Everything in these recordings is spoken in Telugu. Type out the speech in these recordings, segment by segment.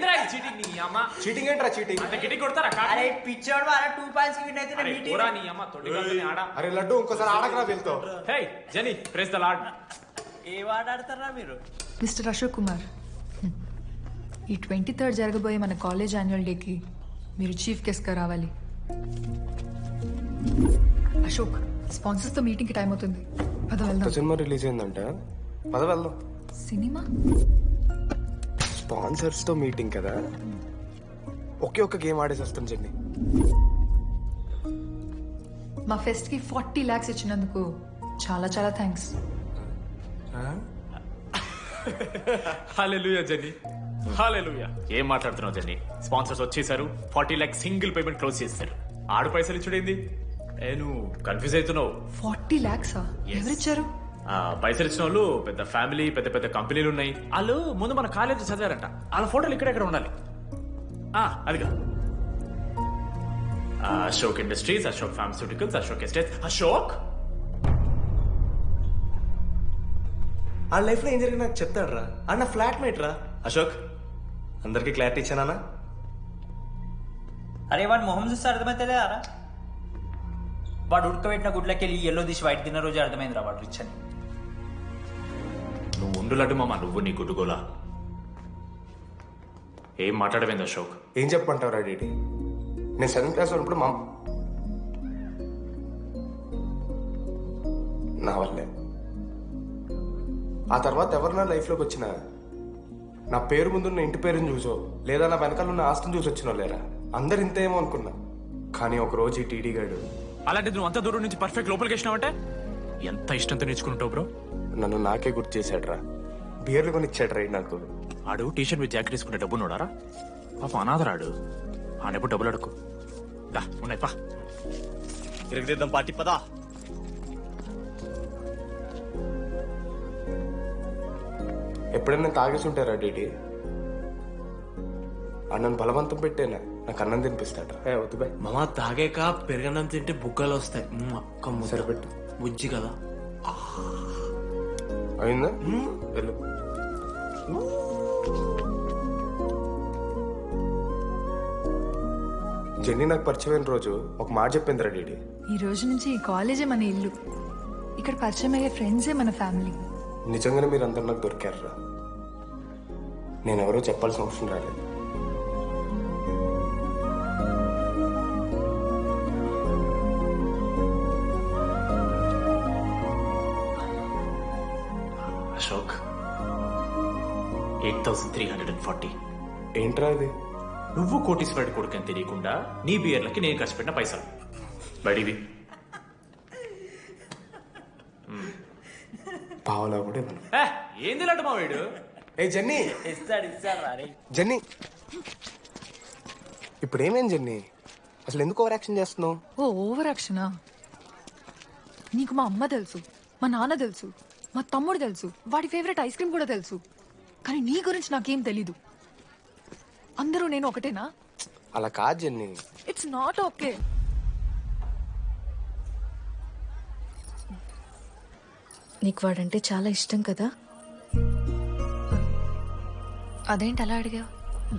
ఏంద్రా చీటింగ్ నీ అమ్మ చీటింగ్ ఏంట్రా చీటింగ్? అంత గిటి కొడతారా అరే పిచ్చోడు వాళ్ళ 2 పాయింట్స్ విన్ అయితే అరే పోరా నీ అమ్మ తొడిగల్ని ఆడ. అరే లడ్డు ఇంకోసారి ఆడకరా వెళ్తావు. హే జని ప్రెస్ ద లార్డ్. ఏ వాట ఆడతారా మీరు? మిస్టర్ అశోక్ కుమార్, ఈ 23rd జరగబోయే మన కాలేజ్ యాన్యువల్ డేకి మీరు చీఫ్ గెస్ట్గా రావాలి. అశోక్, స్పాన్సర్స్తో మీటింగ్కి టైం అవుతుంది. పద వెళ్దాం. సినిమా రిలీజ్ అయిందంట, పద వెళ్దాం. సినిమా? స్పాన్సర్స్ తో మీటింగ్ కదా, ఒకే ఒక్క గేమ్ ఆడేసి వస్తాం జర్నీ. మా ఫెస్ట్కి 40 lakhs ఇచ్చినందుకు చాలా చాలా థ్యాంక్స్. హల్లెలూయా జని, హల్లెలూయా. ఏం మాట్లాడుతున్నావు జని? స్పాన్సర్స్ వచ్చేసారు, 40 lakhs సింగిల్ పేమెంట్ క్లోజ్ చేస్తారు. ఆడు పైసలు ఇచ్చుడేంది? నువ్వు కన్ఫ్యూజ్ అవుతున్నావు. 40 lakhs ఎవరిచ్చారు? పైసలు ఇచ్చిన వాళ్ళు పెద్ద ఫ్యామిలీ, పెద్ద పెద్ద కంపెనీలు ఉన్నాయి. వాళ్ళు ముందు మన కాలేజ్ చదివారంట. వాళ్ళ ఫోటోలు ఇక్కడెక్కడ ఉండాలి. అదిగా Ashok industries, Ashok pharmaceuticals, Ashok estates. Ashok ఆ లైఫ్ లో ఏం జరిగింది నాకు చెప్తాడు రా. అన్న ఫ్లాట్ మేట్ రా అశోక్. అందరికి క్లారిటీ ఇచ్చానా? అరే వాడు మొహం చూస్తే అర్థమైతలేదారా? వాడు ఉడకబెట్టిన గుడ్లకి వెళ్ళి ఎల్లో తీసి వైట్ తిన్న రోజు అర్థమైందిరా వాడు రిచ్ అని. నువ్వు ఉండులడ్డు మామ, నువ్వు నీ గుడ్డుగోలా. ఏం మాట్లాడమైంది అశోక్? ఏం చెప్పంటావు రా డీటీ? నేను 7th క్లాస్ ఉన్నప్పుడు నా వల్లే. ఆ తర్వాత ఎవరు నా లైఫ్లోకి వచ్చినా నా పేరు ముందున్న ఇంటి పేరుని చూసో లేదా నా వెనకాల ఉన్న ఆస్తిని చూసి వచ్చినో లేరా, అందరు ఇంతేమో అనుకున్నా. కానీ ఒక రోజు ఈ టీడీ గాడు, అలాంటిది నువ్వు అంత దూరం నుంచి పర్ఫెక్ట్ లోపలికి వేసినావంటే ఎంత ఇష్టంతో నేర్చుకుంటావు బ్రో. నన్ను నాకే గుర్తు చేశాడు రా. బియర్లు కొని ఇచ్చాడు రా నాకు. ఆడు టీషర్ట్ మీద జాకెట్ తీసుకుంటే డబ్బు నోడారా? పాప అనాథరాడు. ఆడెప్పుడు డబ్బులు అడుకు. దా ఉన్నాయి పా, తిరగదిద్దాం పార్టీ పదా. ఎప్పుడైనా తాగేసి ఉంటారా డీటీ? అన్నను బలవంతం పెట్టేనా నాకు అన్నం తినిపిస్తాడు. వద్దు బాయ్ మామ, తాగాక పెరగన్నం తింటే బుగ్గలు వస్తాయి. అక్క సరిపెట్టు. బుజ్జి కదా. అయిందా? వెళ్ళు. జెన్నీ నాకు పరిచయమైన రోజు ఒక మాట చెప్పిందిరా డీడీ. ఈ రోజు నుంచి ఈ కాలేజే మన ఇల్లు. ఇక్కడ పరిచయం అయ్యే ఫ్రెండ్సే మన ఫ్యామిలీ. నిజంగానే మీరు అందరు నాకు దొరికారురా. నేనెవరో చెప్పాల్సిన అవసరం రాలేదు. అశోక్ 8340. ఏంట్రా అది? నువ్వు కోటీశ్వరుడి కొడుకని తెలియకుండా నీ బియర్లకి నేను ఖర్చు పెట్టిన పైసలు బడివి. పావలా కూడా ఇవ్వను. ఏంది లాంటి మా వీడు? ఏ జెన్నీ, ఇస్తాడు రా. జెన్నీ ఇప్పుడు ఏమేం జెన్నీ? అసలు ఎందుకు ఓవర్ యాక్షన్ చేస్తున్నావు? ఓవర్ యాక్షనా? నీకు మా అమ్మ తెలుసు, మా నాన్న తెలుసు, మా తమ్ముడు తెలుసు, వాడి ఫేవరెట్ ఐస్ క్రీమ్ కూడా తెలుసు. కానీ నీ గురించి నాకేం తెలీదు. అందరూ నేను ఒకటేనా? అలా కాదు జెన్నీ. It's not okay. నీకు వాడంటే చాలా ఇష్టం కదా? అదేంటి అలా అడిగావు?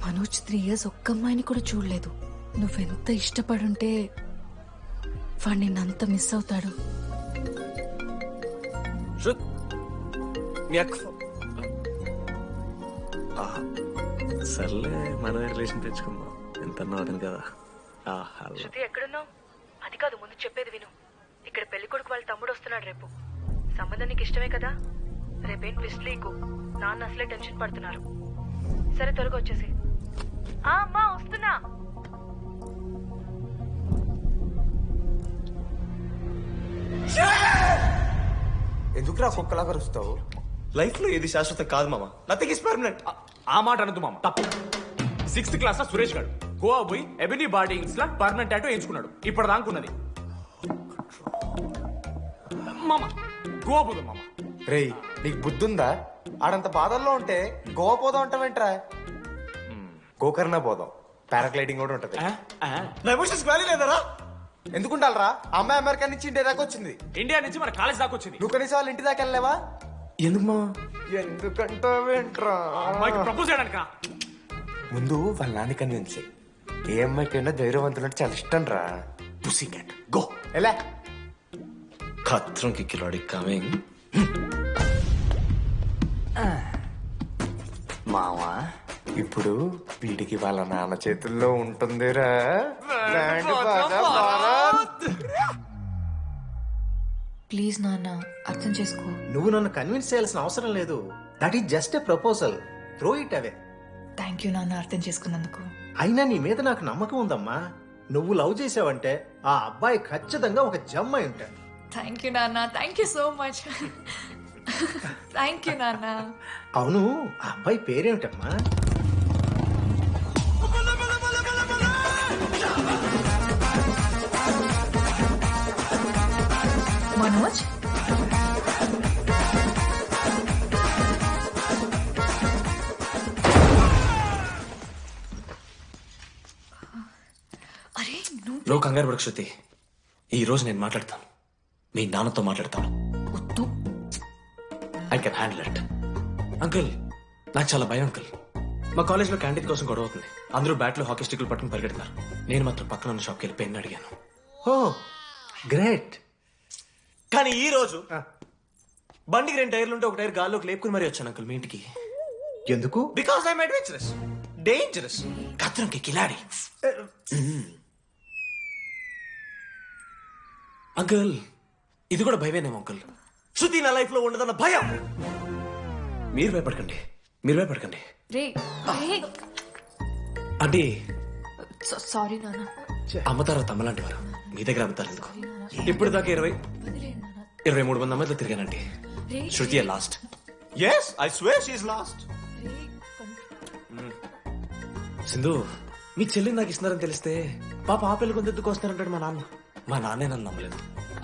మనోజ్ 3 years ఒక్క అమ్మాయిని కూడా చూడలేదు. నువ్వెంత ఇష్టపడుంటే వాడు నిన్నంత మిస్ అవుతాడు. సర్లే, మన రిలేషన్ తెచ్చుకుందాం. ఎంత అతను కదా. శృతి ఎక్కడున్నావు? అది కాదు, ముందు చెప్పేది విను. ఇక్కడ పెళ్లి కొడుకు వాళ్ళ తమ్ముడు వస్తున్నాడు రేపు. సంబంధం నీకు ఇష్టమే కదా? రేపేం ట్విస్ట్ లీకు. నాన్న అసలే టెన్షన్ పడుతున్నారు. సరే త్వరగా వచ్చేసి. అమ్మా వస్తున్నా. ఎందుకురా కుక్కలా కరుస్తావు? లైఫ్ లో ఏది శాశ్వతం కాదు మామ. Nothing is permanent. ఆ మాట అనదు మామ, తప్పు. 6th క్లాస్ లో సురేష్ గారు గోవా పోయి ఎబినీ బాడీస్ లా పర్మనెంట్ టాటూ ఎంచుకున్నాడు. ఇప్పుడు దానుకున్నది మామ. గోవా పోదు మామ. రేయ్, నీకు బుద్ధుందా? ఆడంత బాధల్లో ఉంటే గోవా పోదాం అంటావేంట్రా? గోకర్ణ పోదాం, పారాగ్లైడింగ్ కూడా ఉంటది. నా ఎమోషన్స్ వాల్యూ లేదరా? ఎందుకుంటారా? అమ్మాయి అమెరికా నుంచి ఇండియా దాకా వచ్చింది. ఇండియా నుంచి మన కాలేజ్ దాకా వచ్చింది. నువ్వు కనీసం వాళ్ళ ఇంటి దాకా వెళ్ళలేవా? ఎందుకు మా? ఎందుకంటావేంట్రా? అమ్మాయికి ప్రపోజ్ చేయడానికి ముందు వాళ్ళ నాన్న కన్విన్స్ ఏ అమ్మాయికైనా ధైర్యవంతులంటే చాలా ఇష్టం రా. పుసి క్యాట్ గో. ఎలా ఖత్రం కి కిలాడి కమింగ్. మావా ఇప్పుడు వీడికి వాళ్ళ నాన్న చేతుల్లో ఉంటుందిరా బ్రాండ్ బాజా భారత్. ప్లీజ్ నాన్న అర్థం చేసుకో. నువ్వు నన్ను కన్విన్స్ చేయాల్సిన అవసరం లేదు. That is just a proposal. Throw it away. Thank you నాన్న అర్థం చేసుకున్నందుకు. అయినా నీ మీద నాకు నమ్మకం ఉందమ్మా. నువ్వు లవ్ చేసావంటే ఆ అబ్బాయి ఖచ్చితంగా ఒక జమ్మాయి ఉంటాడు. థ్యాంక్ యూ నాన్న. Thank you so much. Thank you నాన్న. అవును, ఆ అబ్బాయి పేరేమిటమ్మా? మనోజ్. అరే నువ్వు కంగారు పడకు శృతి. ఈ రోజు నేను మాట్లాడతాను, మీ నాన్నతో మాట్లాడతాను. వద్దు. I can handle it. Uncle, నాకు చాలా భయం అంకుల్. మా కాలేజ్లో క్యాంటీన్ కోసం గొడవ అవుతుంది. అందరూ బ్యాట్లు హాకీ స్టిక్లు పట్టుకుని పరిగెడుతున్నారు. నేను మాత్రం పక్కన ఉన్న షాప్కి వెళ్ళి పెన్ అడిగాను. ఓ గ్రేట్. కానీ ఈ రోజు బండికి 2 టైర్లు ఉంటే ఒక టైర్ గాల్లోకి లేపుకుని మరీ వచ్చాను అంకుల్ మీ ఇంటికి. ఎందుకు? బికాస్ ఐఎమ్ అడ్వెంచరస్, డేంజరస్, కత్రంకి కిలాడి. అంకుల్, ఇది కూడా భయమేనేమో అంకుల్. శృతి నా లైఫ్ లో ఉండదన్న భయం. మీరు భయపడకండి, మీరు భయపడకండి. రే అంటే సారీ నాన్న. అమ్మతారా తమ్మలాంటి వారు మీ దగ్గర అమ్ముతారు ఎందుకు? ఇప్పుడు దాకా 23 మంది అమ్మాయితో తిరిగానండి. Shruti lost. Yes, I swear she is lost. Sindhu, మీ చెల్లిని నాకు ఇస్తున్నారని తెలిస్తే పాప ఆపిల్లి కొంతెత్తుకు వస్తారంటాడు మా నాన్న. మా నాన్నే నన్ను నమ్మలేదు.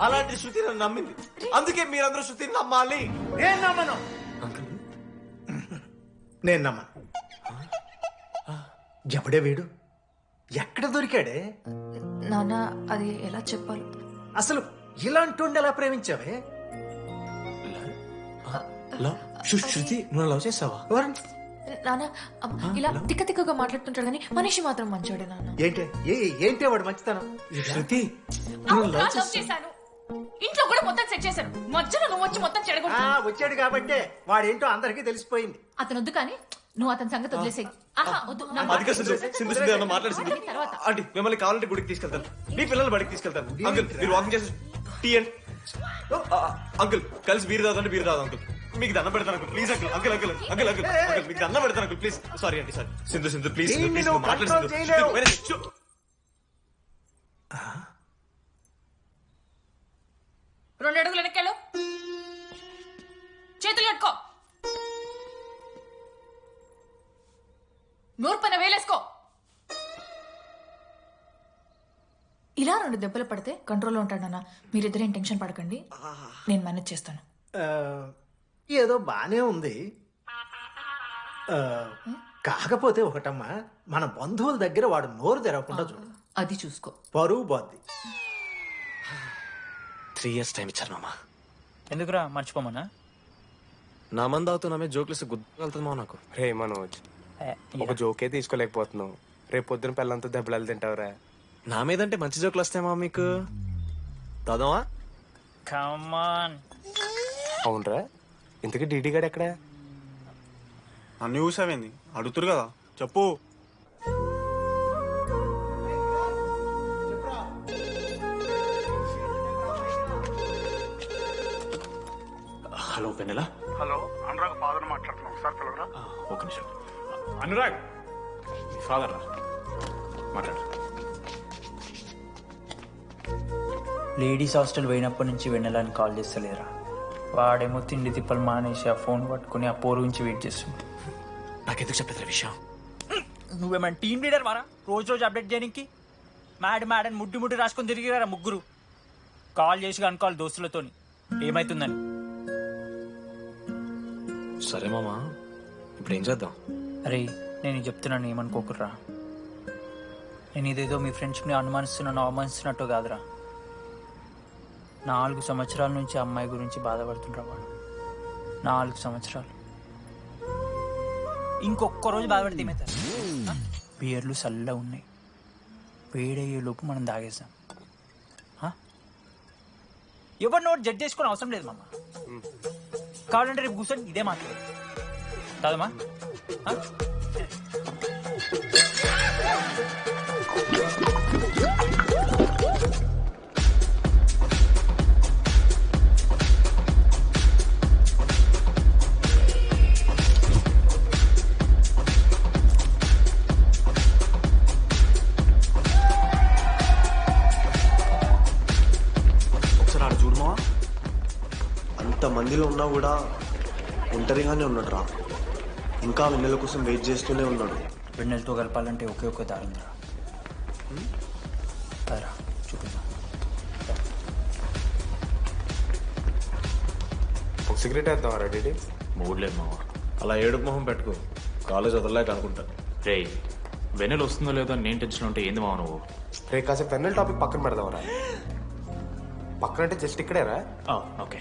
అలాంటి శృతి నన్ను నమ్మింది. అందుకే మీరందరూ శృతిని నమ్మాలి. నేను నమ్మను. అంకుల్, నేను నమ్మను. ఎవడే వీడు? ఎక్కడ దొరికాడే? నాన్న అది ఎలా చెప్పాలి? అసలు ఇలాంటి ఎలా ప్రేమించావే? శృతి, నువ్వు లవ్ చేసావా? నాన్న ఇలా తిక్క తిక్కగా మాట్లాడుతుంటాడు కానీ మనిషి మాత్రం మంచోడే నాన్న. ఏంటి వాడు మంచితనం? శృతి, చేశాను. ఇంట్లో కూడా మొత్తం సెట్ చేశాను. మధ్యలో నువ్వు వచ్చి మొత్తం చెడగొట్టు. వచ్చాడు కాబట్టే వాడేంటో అందరికీ తెలిసిపోయింది. అతను వద్దు కానీ నువ్వు అతని సంగతి వదిలేసేయి. మాట్లాడుతుంది అంటే మిమ్మల్ని కావాలంటే గుడికి తీసుకెళ్తాను, మీ పిల్లలు బడికి తీసుకెళ్తాను. అంకుల్, మీరు వాకింగ్ చేసి టీ అండ్ అంకుల్ కలిసి బీరు తాగుతుంటే బీరు తాగు అంకుల్. మీకు దండం పెడతాను uncle, please uncle. Uncle uncle uncle uncle uncle మీకు దండం పెడతాను అంకుల్, ప్లీజ్. సారీ అండి, సారీ. సింధు ప్లీజ్ ప్లీజ్ మాట్లాడుతుంది. 2 అడుగులు వెనక్కెళ్ళు. చేతులు కట్టుకో. నోరు పైన వేలేసుకో. ఇలా 2 దెబ్బలు పడితే కంట్రోల్లో ఉంటాడన్నా. మీరిద్దరేం టెన్షన్ పడకండి, నేను మేనేజ్ చేస్తాను. ఏదో బానే ఉంది. కాకపోతే ఒకటమ్మా, మన బంధువుల దగ్గర వాడు నోరు తెరవకుండా చూడు. అది చూసుకో. పరువు బాద్ది. 3 years టైం ఇచ్చారు మామ. ఎందుకురా మర్చిపోమన్నా? నా మంది అవుతూ నామే జోక్లు గుర్తుకెళ్తుంది మామ నాకు. రే మనోజ్, ఒక జోకే తీసుకోలేకపోతున్నావు. రేపు పొద్దున పిల్లలతో దెబ్బలు తింటావురా. నా మీదంటే మంచి జోకులు వస్తాయి మామ మీకు. దాదావా? కమాన్. అవునరా, ఇంతకీ డీడీ గాడు ఎక్కడా? అన్ని చూసావేంది? అడుగుతురు కదా, చెప్పు. హలో వెన్నెల. హలో, అనురాగ్ ఫాదర్ మాట్లాడుతున్నాం. ఒకసారి పిలవరా? ఒక నిమిషం. అనురాగ్, మీ ఫాదర్ రా, మాట్లాడు. లేడీస్ హాస్టల్ పోయినప్పటి నుంచి వెన్నెలని కాల్ చేస్తలేరా. వాడేమో తిండి తిప్పలు మానేసి ఆ ఫోన్ పట్టుకుని ఆ పోరు గురించి వెయిట్ చేస్తుంది. నాకెందుకు చెప్పేది విషయం? నువ్వేమైనా టీమ్ లీడర్ వారా రోజు అప్డేట్ చేయడానికి? మ్యాడ్ అని ముడ్డి రాసుకొని తిరిగిరారా ముగ్గురు. కాల్ చేసి అనుకోవాలి దోస్తులతోని ఏమైతుందని. సరే మామా, ఇప్పుడు ఏం చేద్దాం? అరే నేను చెప్తున్నాను, ఏమనుకోకుర్రా. నేను ఇదేదో మీ ఫ్రెండ్షిప్ని అనుమానిస్తున్నాను, అవమానిస్తున్నట్టు కాదురా. 4 సంవత్సరాల నుంచి అమ్మాయి గురించి బాధపడుతుండ్రా వాడు. 4 సంవత్సరాలు. ఇంకొక్క రోజు బాధపడితే ఏమవుతారు బియర్లు చల్లగా ఉన్నాయి వేడయ్యే లోపు మనం తాగేసాం ఎవరు నోట్ జడ్జ్ చేసుకుని అవసరం లేదు మామ కావాలంటే రేపు కూర్చొని ఇదే మాట్లాడు కాదమ్మా ఒకసారి ఆడ చూడమా అంత మందిలో ఉన్నా కూడా ఒంటరిగానే ఉన్నాడు రా ఇంకా వెన్నెల కోసం వెయిట్ చేస్తూనే ఉన్నాడు వెన్నెలతో కలపాలంటే ఒకే ఒక్క దారుందిరా రా చూపిద్దాం ఒక సిగరెట్ వేద్దాం రెడీ మూడ్ లేదు మావా. అలా ఏడుపు మొహం పెట్టుకో కాలేజ్ వదలలేక అనుకుంటా రే వెన్నెల వస్తుందో లేదో అని నేను టెన్షన్ ఉంటే ఏంది మావ నువ్వు? రే కాసేపు పెన్నెల టాపిక్ పక్కన పెడదాంరా. పక్కన అంటే జస్ట్ ఇక్కడేరా. ఓకే.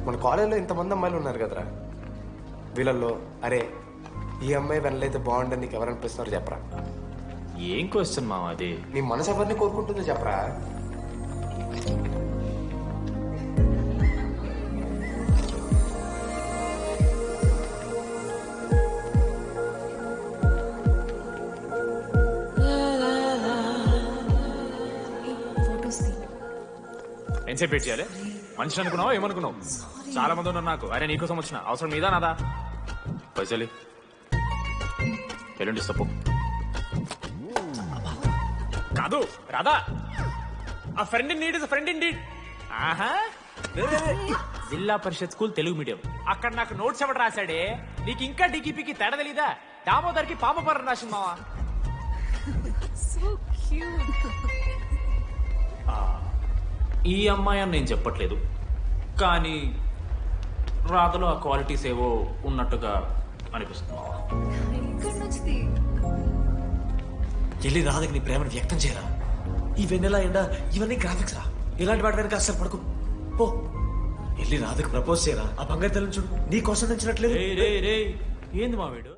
మన కాలేజీలో ఇంతమంది అమ్మాయిలు ఉన్నారు కదరా, వీళ్ళల్లో అరే ఈ అమ్మాయి వెనలైతే బాగుండని నీకు ఎవరు అనిపిస్తున్నారు చెప్పరా? ఏం క్వశ్చన్ మావా అది? నీ మనసు ఎవరిని కోరుకుంటుందో చెప్పరా? ఎంతసేపు వెయిట్ చేయాలి? మనిషి అనుకున్నావా ఏమనుకున్నావు? చాలా మంది ఉన్నారు నాకు. అరే నీకోసం వచ్చిన అవసరం మీదా నాదా? పైసలి ఎల్లుండి తప్పు కాదు రాదా. ఆ friend in need is friend in need. ఆహా జిల్లా పరిషత్ స్కూల్ తెలుగు మీడియం. అక్కడ నాకు నోట్స్ ఎవడు రాశాడే? నీకు ఇంకా డికిపికి తేడా తెలీదా? దామోదర్కి పాపపరం రాసింది మావా. ఈ అమ్మాయి అని నేను చెప్పట్లేదు, కానీ రాతలో ఆ క్వాలిటీస్ ఏవో ఉన్నట్టుగా అనిపిస్తుంది. వెళ్ళి రాధకి నీ ప్రేమను వ్యక్తం చేయరా. ఈ వెన్నెల ఎండ ఇవన్నీ గ్రాఫిక్స్ రా. ఇలాంటి వాటి వెనక అసలు పడుకో. ఓ వెళ్ళి రాధకి ప్రపోజ్ చేయరా. ఆ బంగారు తల్లిని చూడు నీ కోసం నచ్చినట్లేదు. ఏంది మా వీడు?